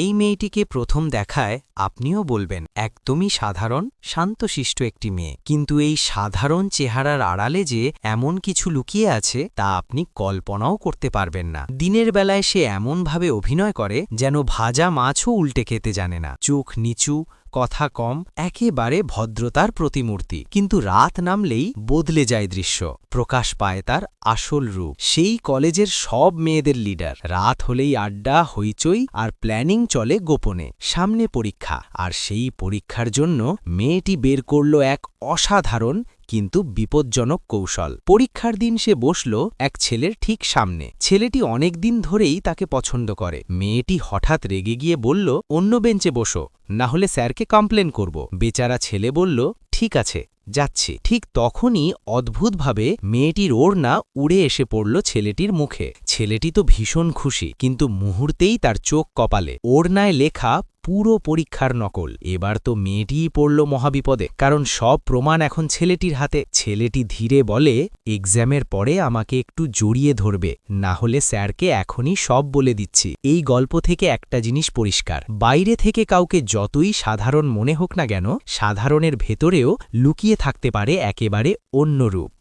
এই মেয়েটিকে প্রথম দেখায় আপনিও বলবেন একদমই সাধারণ শান্তশিষ্ট একটি মেয়ে, কিন্তু এই সাধারণ চেহারার আড়ালে যে এমন কিছু লুকিয়ে আছে তা আপনি কল্পনাও করতে পারবেন না। দিনের বেলায় সে এমনভাবে অভিনয় করে যেন ভাজা মাছও উল্টে খেতে জানে না, চোখ নিচু, কথা কম, একেবারে ভদ্রতার প্রতিমূর্তি। কিন্তু রাত নামলেই বদলে যায় দৃশ্য, প্রকাশ পায় তার আসল রূপ। সেই কলেজের সব মেয়েদের লিডার। রাত হলেই আড্ডা, হইচই আর প্ল্যানিং চলে গোপনে। সামনে পরীক্ষা, আর সেই পরীক্ষার জন্য মেয়েটি বের করল এক অসাধারণ কিন্তু বিপজ্জনক কৌশল। পরীক্ষার দিন সে বসল এক ছেলের ঠিক সামনে। ছেলেটি অনেক দিন ধরেই তাকে পছন্দ করে। মেয়েটি হঠাৎ রেগে গিয়ে বলল, অন্য বেঞ্চে বসো, না হলে স্যারকে কমপ্লেন করব। বেচারা ছেলে বলল, ঠিক আছে, যাচ্ছি। ঠিক তখনই অদ্ভুতভাবে মেয়েটির ওড়না উড়ে এসে পড়ল ছেলেটির মুখে। ছেলেটি তো ভীষণ খুশি, কিন্তু মুহূর্তেই তার চোখ কপালে। ওড়নায় লেখা পুরো পরীক্ষার নকল। এবার তো মেয়েটিই পড়ল মহাবিপদে, কারণ সব প্রমাণ এখন ছেলেটির হাতে। ছেলেটি ধীরে বলে, এক্সামের পরে আমাকে একটু জড়িয়ে ধরবে, না হলে স্যারকে এখনই সব বলে দিচ্ছি। এই গল্প থেকে একটা জিনিস পরিষ্কার, বাইরে থেকে কাউকে যতই সাধারণ মনে হোক না কেন, সাধারণের ভেতরেও লুকিয়ে থাকতে পারে একেবারে অন্য রূপ।